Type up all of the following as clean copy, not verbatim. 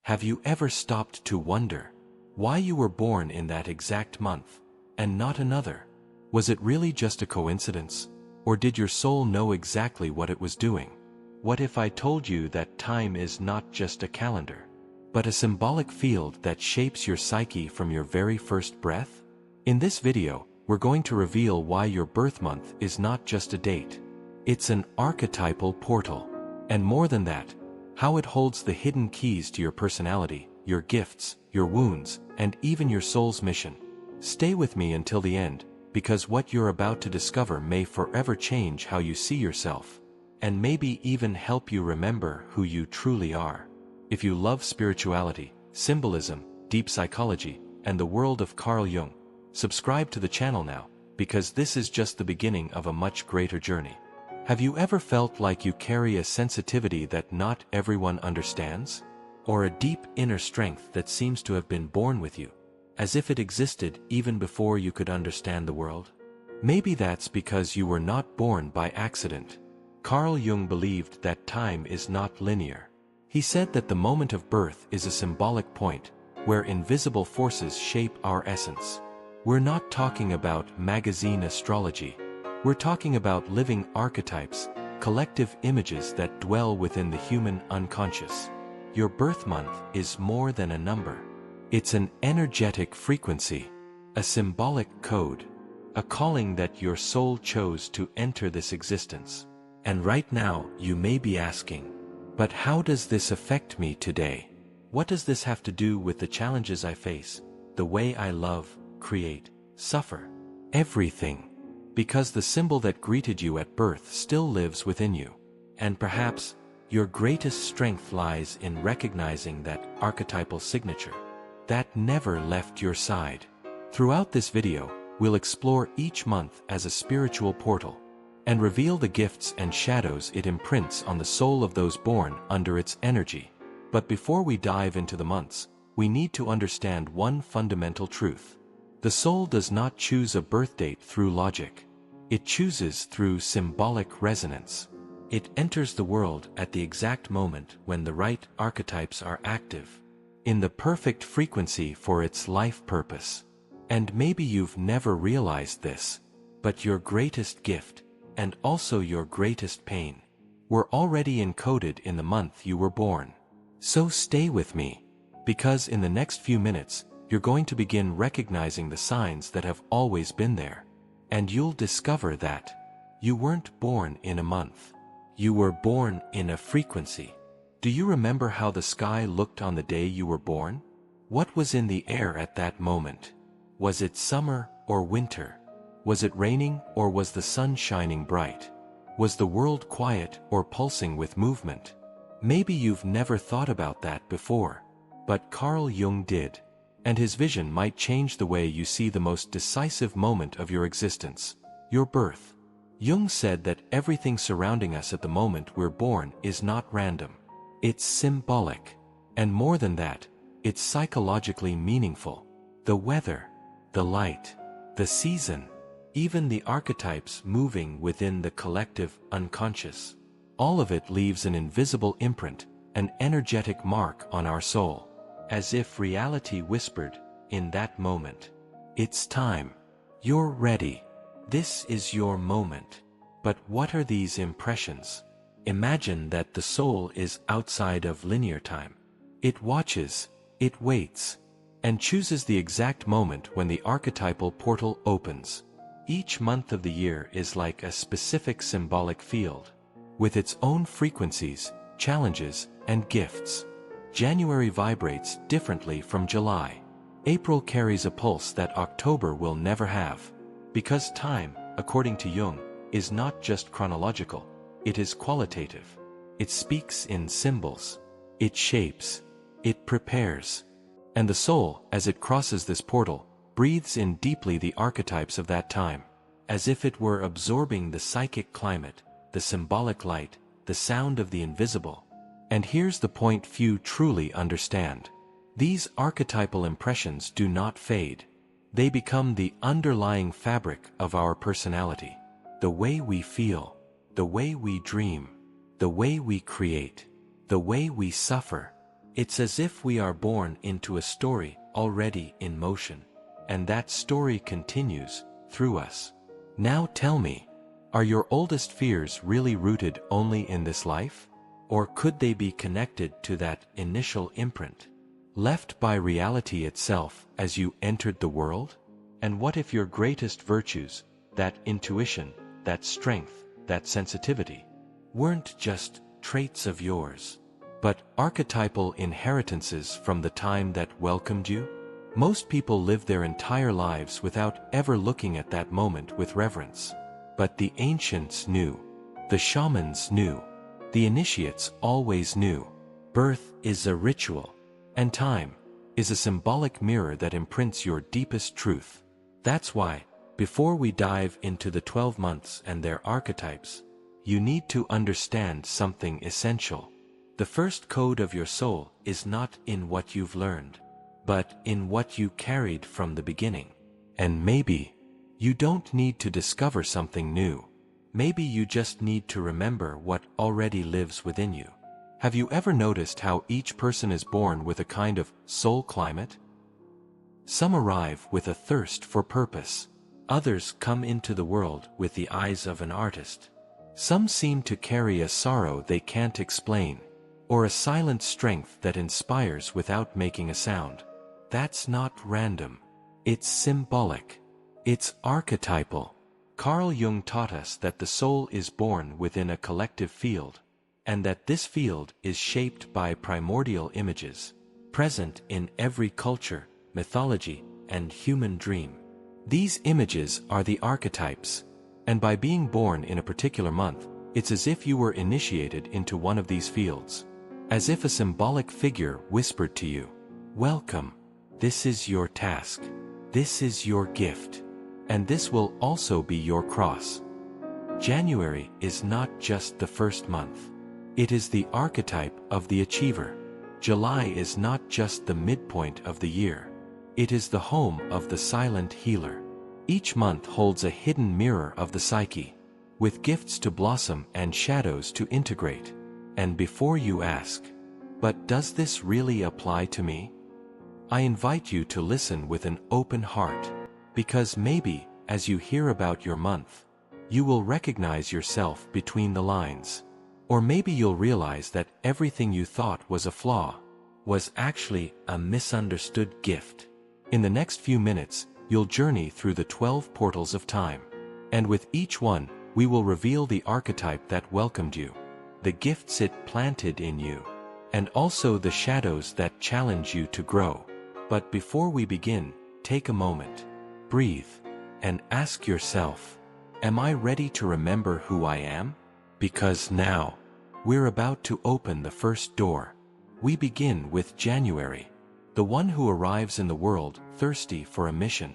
Have you ever stopped to wonder why you were born in that exact month, and not another? Was it really just a coincidence, or did your soul know exactly what it was doing? What if I told you that time is not just a calendar, but a symbolic field that shapes your psyche from your very first breath? In this video, we're going to reveal why your birth month is not just a date. It's an archetypal portal. And more than that, how it holds the hidden keys to your personality, your gifts, your wounds, and even your soul's mission. Stay with me until the end, because what you're about to discover may forever change how you see yourself, and maybe even help you remember who you truly are. If you love spirituality, symbolism, deep psychology, and the world of Carl Jung, subscribe to the channel now, because this is just the beginning of a much greater journey. Have you ever felt like you carry a sensitivity that not everyone understands? Or a deep inner strength that seems to have been born with you, as if it existed even before you could understand the world? Maybe that's because you were not born by accident. Carl Jung believed that time is not linear. He said that the moment of birth is a symbolic point, where invisible forces shape our essence. We're not talking about magazine astrology. We're talking about living archetypes, collective images that dwell within the human unconscious. Your birth month is more than a number. It's an energetic frequency, a symbolic code, a calling that your soul chose to enter this existence. And right now, you may be asking, but how does this affect me today? What does this have to do with the challenges I face, the way I love, create, suffer? Everything. Because the symbol that greeted you at birth still lives within you. And perhaps, your greatest strength lies in recognizing that archetypal signature that never left your side. Throughout this video, we'll explore each month as a spiritual portal, and reveal the gifts and shadows it imprints on the soul of those born under its energy. But before we dive into the months, we need to understand one fundamental truth. The soul does not choose a birth date through logic. It chooses through symbolic resonance. It enters the world at the exact moment when the right archetypes are active, in the perfect frequency for its life purpose. And maybe you've never realized this, but your greatest gift, and also your greatest pain, were already encoded in the month you were born. So stay with me, because in the next few minutes, you're going to begin recognizing the signs that have always been there. And you'll discover that you weren't born in a month. You were born in a frequency. Do you remember how the sky looked on the day you were born? What was in the air at that moment? Was it summer or winter? Was it raining or was the sun shining bright? Was the world quiet or pulsing with movement? Maybe you've never thought about that before, but Carl Jung did. And his vision might change the way you see the most decisive moment of your existence, your birth. Jung said that everything surrounding us at the moment we're born is not random. It's symbolic. And more than that, it's psychologically meaningful. The weather, the light, the season, even the archetypes moving within the collective unconscious. All of it leaves an invisible imprint, an energetic mark on our soul. As if reality whispered, in that moment, it's time. You're ready. This is your moment. But what are these impressions? Imagine that the soul is outside of linear time. It watches, it waits, and chooses the exact moment when the archetypal portal opens. Each month of the year is like a specific symbolic field, with its own frequencies, challenges, and gifts. January vibrates differently from July. April carries a pulse that October will never have. Because time, according to Jung, is not just chronological, it is qualitative. It speaks in symbols. It shapes. It prepares. And the soul, as it crosses this portal, breathes in deeply the archetypes of that time, as if it were absorbing the psychic climate, the symbolic light, the sound of the invisible. And here's the point few truly understand. These archetypal impressions do not fade. They become the underlying fabric of our personality. The way we feel, the way we dream, the way we create, the way we suffer. It's as if we are born into a story already in motion, and that story continues through us. Now tell me, are your oldest fears really rooted only in this life? Or could they be connected to that initial imprint left by reality itself as you entered the world? And what if your greatest virtues, that intuition, that strength, that sensitivity, weren't just traits of yours, but archetypal inheritances from the time that welcomed you? Most people live their entire lives without ever looking at that moment with reverence. But the ancients knew. The shamans knew. The initiates always knew. Birth is a ritual, and time is a symbolic mirror that imprints your deepest truth. That's why, before we dive into the 12 months and their archetypes, you need to understand something essential. The first code of your soul is not in what you've learned, but in what you carried from the beginning. And maybe you don't need to discover something new. Maybe you just need to remember what already lives within you. Have you ever noticed how each person is born with a kind of soul climate? Some arrive with a thirst for purpose. Others come into the world with the eyes of an artist. Some seem to carry a sorrow they can't explain, or a silent strength that inspires without making a sound. That's not random. It's symbolic. It's archetypal. Carl Jung taught us that the soul is born within a collective field, and that this field is shaped by primordial images, present in every culture, mythology, and human dream. These images are the archetypes, and by being born in a particular month, it's as if you were initiated into one of these fields. As if a symbolic figure whispered to you, "Welcome. This is your task. This is your gift. And this will also be your cross." January is not just the first month. It is the archetype of the achiever. July is not just the midpoint of the year. It is the home of the silent healer. Each month holds a hidden mirror of the psyche, with gifts to blossom and shadows to integrate. And before you ask, "But does this really apply to me?" I invite you to listen with an open heart, because maybe, as you hear about your month, you will recognize yourself between the lines. Or maybe you'll realize that everything you thought was a flaw was actually a misunderstood gift. In the next few minutes, you'll journey through the 12 portals of time. And with each one, we will reveal the archetype that welcomed you, the gifts it planted in you, and also the shadows that challenge you to grow. But before we begin, take a moment, breathe, and ask yourself, am I ready to remember who I am? Because now, we're about to open the first door. We begin with January, the one who arrives in the world thirsty for a mission,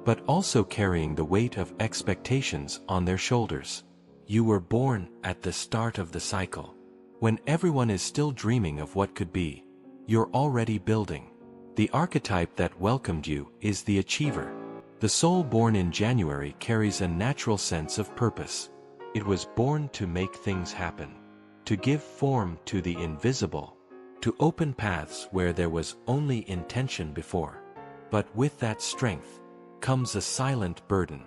but also carrying the weight of expectations on their shoulders. You were born at the start of the cycle. When everyone is still dreaming of what could be, you're already building. The archetype that welcomed you is the achiever. The soul born in January carries a natural sense of purpose. It was born to make things happen, to give form to the invisible, to open paths where there was only intention before. But with that strength comes a silent burden,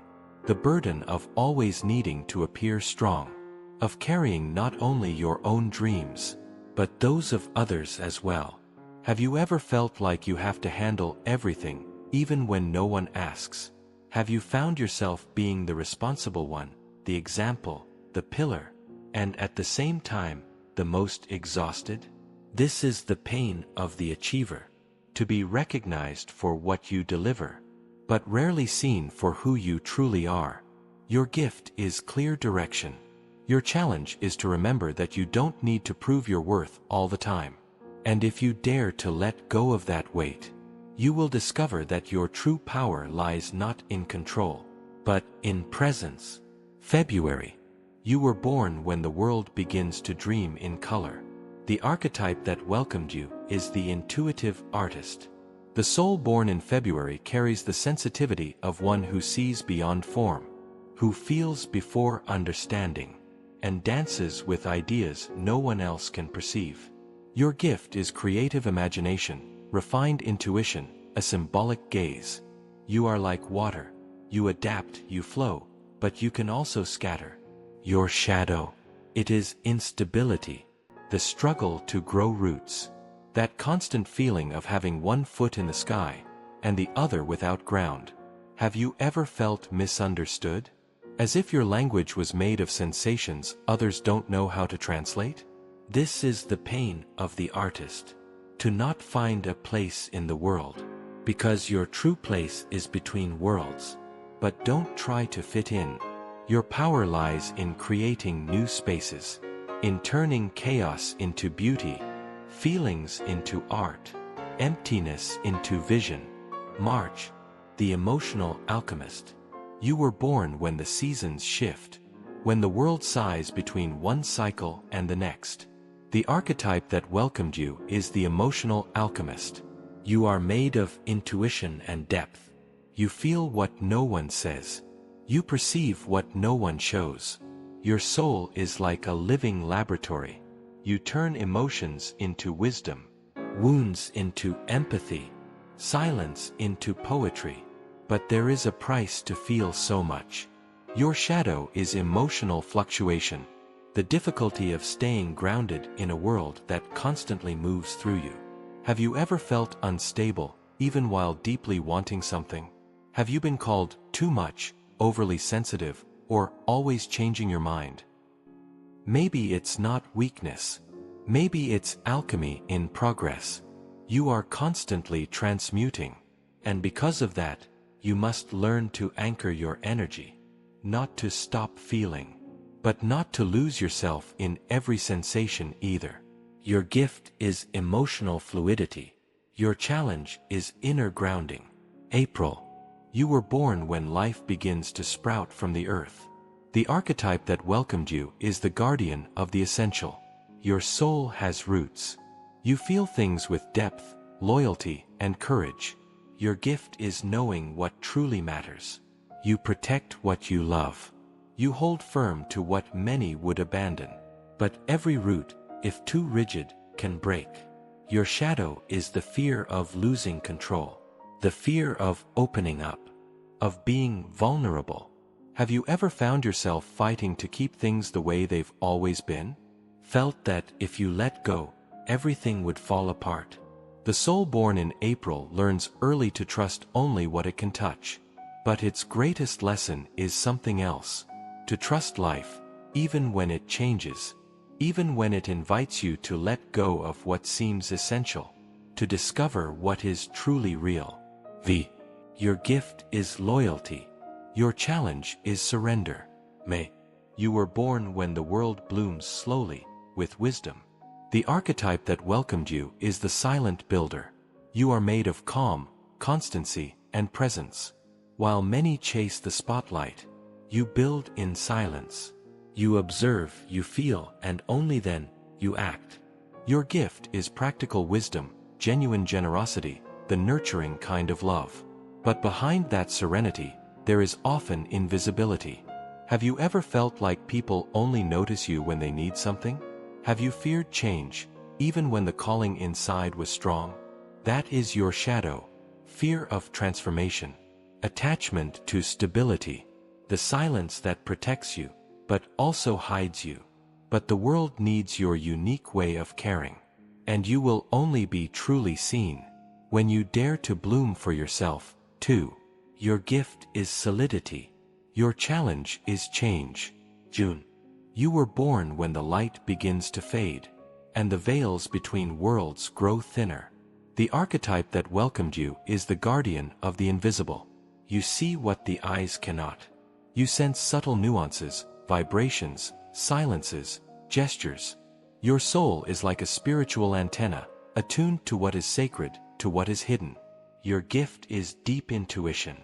the burden of always needing to appear strong, of carrying not only your own dreams, but those of others as well. Have you ever felt like you have to handle everything, even when no one asks? Have you found yourself being the responsible one, the example, the pillar, and at the same time, the most exhausted? This is the pain of the achiever, to be recognized for what you deliver, but rarely seen for who you truly are. Your gift is clear direction. Your challenge is to remember that you don't need to prove your worth all the time. And if you dare to let go of that weight, you will discover that your true power lies not in control, but in presence. February. You were born when the world begins to dream in color. The archetype that welcomed you is the intuitive artist. The soul born in February carries the sensitivity of one who sees beyond form, who feels before understanding, and dances with ideas no one else can perceive. Your gift is creative imagination, refined intuition, a symbolic gaze. You are like water. You adapt, you flow, but you can also scatter. Your shadow. It is instability, the struggle to grow roots. That constant feeling of having one foot in the sky, and the other without ground. Have you ever felt misunderstood? As if your language was made of sensations others don't know how to translate? This is the pain of the artist. To not find a place in the world. Because your true place is between worlds. But don't try to fit in. Your power lies in creating new spaces. In turning chaos into beauty. Feelings into art. Emptiness into vision. March, the emotional alchemist. You were born when the seasons shift. When the world sighs between one cycle and the next. The archetype that welcomed you is the emotional alchemist. You are made of intuition and depth. You feel what no one says. You perceive what no one shows. Your soul is like a living laboratory. You turn emotions into wisdom, wounds into empathy, silence into poetry. But there is a price to feel so much. Your shadow is emotional fluctuation, the difficulty of staying grounded in a world that constantly moves through you. Have you ever felt unstable, even while deeply wanting something? Have you been called too much, overly sensitive, or always changing your mind? Maybe it's not weakness. Maybe it's alchemy in progress. You are constantly transmuting, and because of that, you must learn to anchor your energy. Not to stop feeling, but not to lose yourself in every sensation either. Your gift is emotional fluidity. Your challenge is inner grounding. April. You were born when life begins to sprout from the earth. The archetype that welcomed you is the guardian of the essential. Your soul has roots. You feel things with depth, loyalty, and courage. Your gift is knowing what truly matters. You protect what you love. You hold firm to what many would abandon. But every root, if too rigid, can break. Your shadow is the fear of losing control. The fear of opening up. Of being vulnerable. Have you ever found yourself fighting to keep things the way they've always been? Felt that if you let go, everything would fall apart? The soul born in April learns early to trust only what it can touch. But its greatest lesson is something else. To trust life, even when it changes. Even when it invites you to let go of what seems essential. To discover what is truly real. Your gift is loyalty. Your challenge is surrender. May. You were born when the world blooms slowly, with wisdom. The archetype that welcomed you is the silent builder. You are made of calm, constancy, and presence. While many chase the spotlight, you build in silence. You observe, you feel, and only then, you act. Your gift is practical wisdom, genuine generosity, the nurturing kind of love. But behind that serenity, there is often invisibility. Have you ever felt like people only notice you when they need something? Have you feared change, even when the calling inside was strong? That is your shadow. Fear of transformation. Attachment to stability. The silence that protects you, but also hides you. But the world needs your unique way of caring. And you will only be truly seen when you dare to bloom for yourself, too. Your gift is solidity. Your challenge is change. June. You were born when the light begins to fade, and the veils between worlds grow thinner. The archetype that welcomed you is the guardian of the invisible. You see what the eyes cannot. You sense subtle nuances, vibrations, silences, gestures. Your soul is like a spiritual antenna, attuned to what is sacred, to what is hidden. Your gift is deep intuition,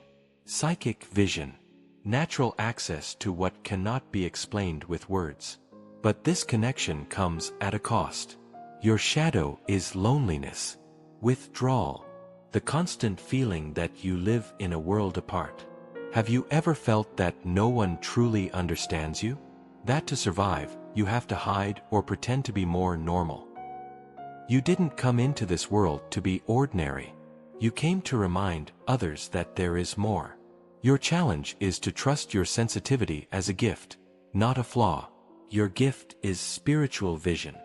psychic vision, natural access to what cannot be explained with words. But this connection comes at a cost. Your shadow is loneliness, withdrawal, the constant feeling that you live in a world apart. Have you ever felt that no one truly understands you? That to survive, you have to hide or pretend to be more normal. You didn't come into this world to be ordinary. You came to remind others that there is more. Your challenge is to trust your sensitivity as a gift, not a flaw. Your gift is spiritual vision.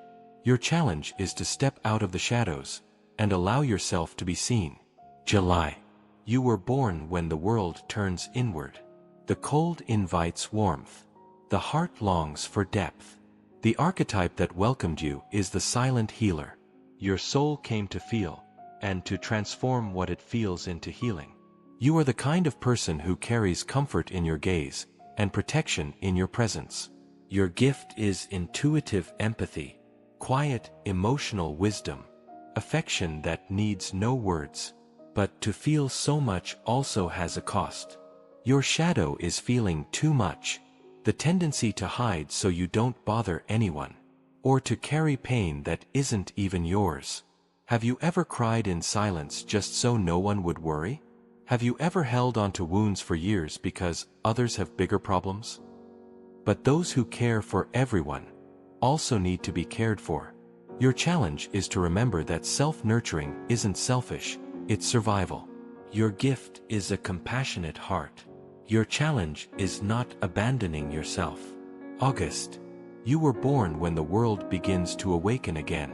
Your challenge is to step out of the shadows and allow yourself to be seen. July. You were born when the world turns inward. The cold invites warmth. The heart longs for depth. The archetype that welcomed you is the silent healer. Your soul came to feel, and to transform what it feels into healing. You are the kind of person who carries comfort in your gaze, and protection in your presence. Your gift is intuitive empathy, quiet, emotional wisdom, affection that needs no words. But to feel so much also has a cost. Your shadow is feeling too much, the tendency to hide so you don't bother anyone, or to carry pain that isn't even yours. Have you ever cried in silence just so no one would worry? Have you ever held on to wounds for years because others have bigger problems? But those who care for everyone also need to be cared for. Your challenge is to remember that self-nurturing isn't selfish, it's survival. Your gift is a compassionate heart. Your challenge is not abandoning yourself. August. You were born when the world begins to awaken again.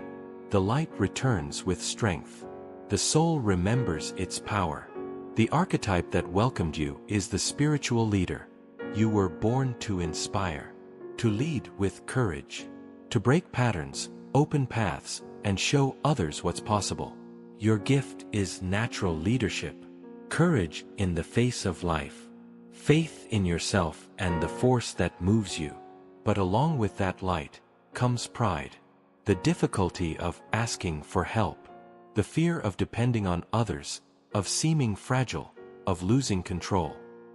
The light returns with strength. The soul remembers its power. The archetype that welcomed you is the spiritual leader. You were born to inspire, to lead with courage, to break patterns, open paths, and show others what's possible. Your gift is natural leadership, courage in the face of life, faith in yourself and the force that moves you. But along with that light comes pride, the difficulty of asking for help, the fear of depending on others, of seeming fragile, of losing control.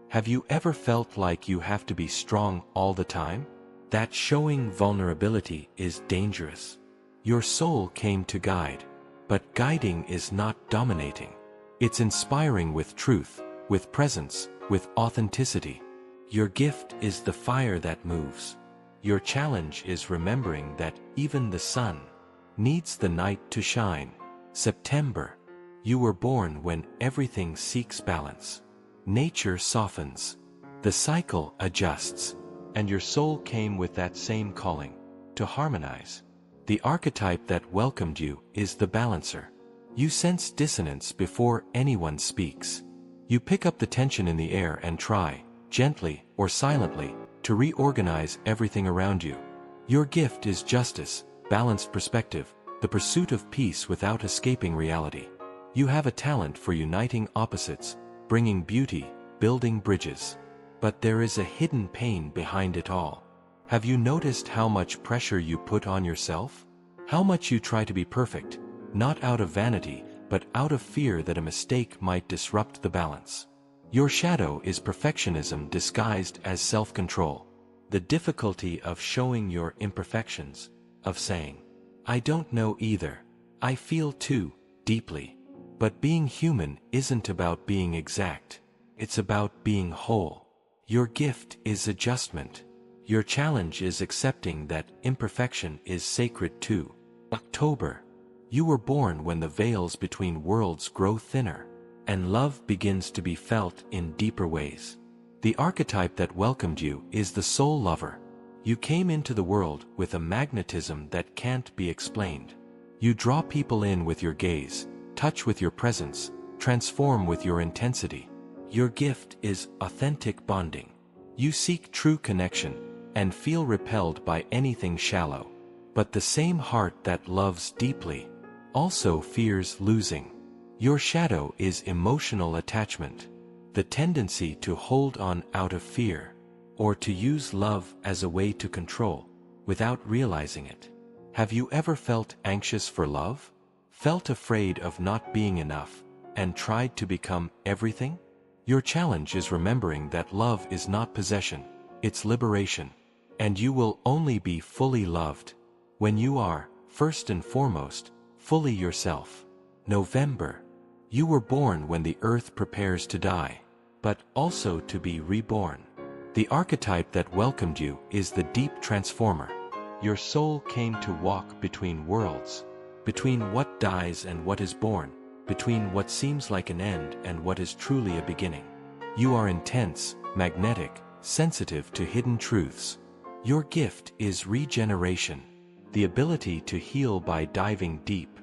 Have you ever felt like you have to be strong all the time? That showing vulnerability is dangerous. Your soul came to guide, but guiding is not dominating. It's inspiring with truth, with presence, with authenticity. Your gift is the fire that moves. Your challenge is remembering that even the sun needs the night to shine. September. You were born when everything seeks balance. Nature softens. The cycle adjusts. And your soul came with that same calling, to harmonize. The archetype that welcomed you is the balancer. You sense dissonance before anyone speaks. You pick up the tension in the air and try, gently or silently, to reorganize everything around you. Your gift is justice, balanced perspective, the pursuit of peace without escaping reality. You have a talent for uniting opposites, bringing beauty, building bridges. But there is a hidden pain behind it all. Have you noticed how much pressure you put on yourself? How much you try to be perfect, not out of vanity, but out of fear that a mistake might disrupt the balance? Your shadow is perfectionism disguised as self-control. The difficulty of showing your imperfections, of saying, I don't know either, I feel too deeply. But being human isn't about being exact, it's about being whole. Your gift is adjustment. Your challenge is accepting that imperfection is sacred too. October. You were born when the veils between worlds grow thinner, and love begins to be felt in deeper ways. The archetype that welcomed you is the soul lover. You came into the world with a magnetism that can't be explained. You draw people in with your gaze, touch with your presence, transform with your intensity. Your gift is authentic bonding. You seek true connection, and feel repelled by anything shallow. But the same heart that loves deeply also fears losing. Your shadow is emotional attachment, the tendency to hold on out of fear, or to use love as a way to control, without realizing it. Have you ever felt anxious for love? Felt afraid of not being enough, and tried to become everything? Your challenge is remembering that love is not possession, it's liberation. And you will only be fully loved when you are, first and foremost, fully yourself. November. You were born when the earth prepares to die, but also to be reborn. The archetype that welcomed you is the deep transformer. Your soul came to walk between worlds, between what dies and what is born, between what seems like an end and what is truly a beginning. You are intense, magnetic, sensitive to hidden truths. Your gift is regeneration, the ability to heal by diving deep,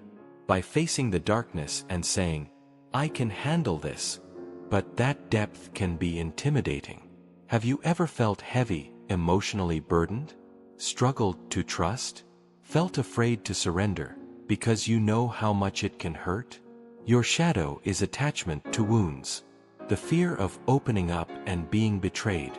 by facing the darkness and saying, "I can handle this." But that depth can be intimidating. Have you ever felt heavy, emotionally burdened? Struggled to trust? Felt afraid to surrender, because you know how much it can hurt? Your shadow is attachment to wounds, the fear of opening up and being betrayed,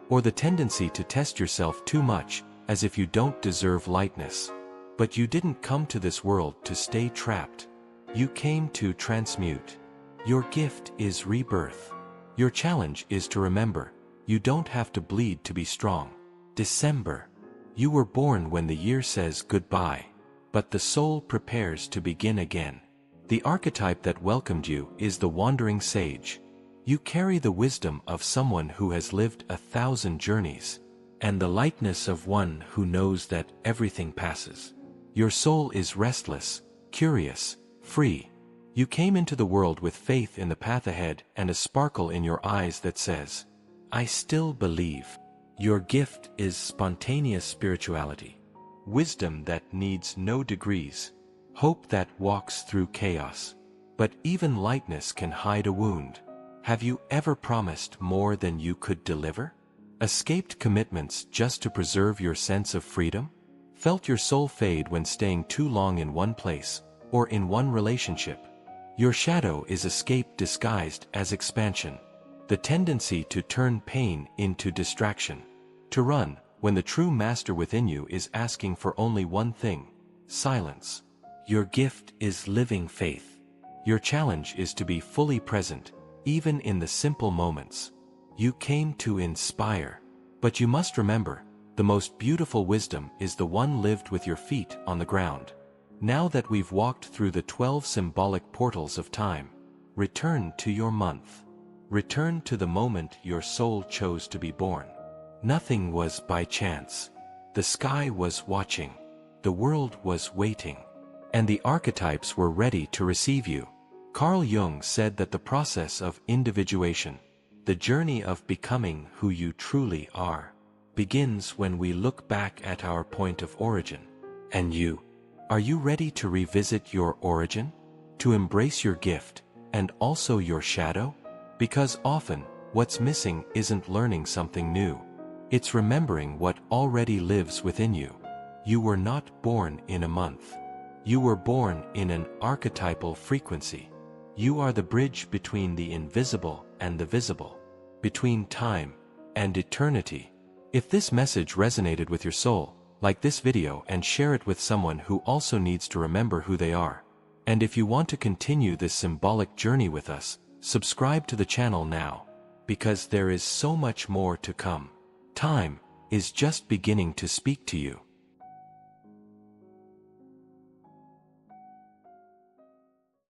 or the tendency to test yourself too much, as if you don't deserve lightness. But you didn't come to this world to stay trapped. You came to transmute. Your gift is rebirth. Your challenge is to remember, you don't have to bleed to be strong. December. You were born when the year says goodbye, but the soul prepares to begin again. The archetype that welcomed you is the wandering sage. You carry the wisdom of someone who has lived 1,000 journeys, and the lightness of one who knows that everything passes. Your soul is restless, curious, free. You came into the world with faith in the path ahead and a sparkle in your eyes that says, "I still believe." Your gift is spontaneous spirituality, wisdom that needs no degrees, hope that walks through chaos. But even lightness can hide a wound. Have you ever promised more than you could deliver? Escaped commitments just to preserve your sense of freedom? Felt your soul fade when staying too long in one place, or in one relationship? Your shadow is escape disguised as expansion, the tendency to turn pain into distraction, to run when the true master within you is asking for only one thing: silence. Your gift is living faith. Your challenge is to be fully present, even in the simple moments. You came to inspire, but you must remember, the most beautiful wisdom is the one lived with your feet on the ground. Now that we've walked through the 12 symbolic portals of time, return to your month. Return to the moment your soul chose to be born. Nothing was by chance. The sky was watching. The world was waiting. And the archetypes were ready to receive you. Carl Jung said that the process of individuation, the journey of becoming who you truly are, begins when we look back at our point of origin. And you? Are you ready to revisit your origin? To embrace your gift, and also your shadow? Because often, what's missing isn't learning something new. It's remembering what already lives within you. You were not born in a month. You were born in an archetypal frequency. You are the bridge between the invisible and the visible, between time and eternity. If this message resonated with your soul, like this video and share it with someone who also needs to remember who they are. And if you want to continue this symbolic journey with us, subscribe to the channel now, because there is so much more to come. Time is just beginning to speak to you.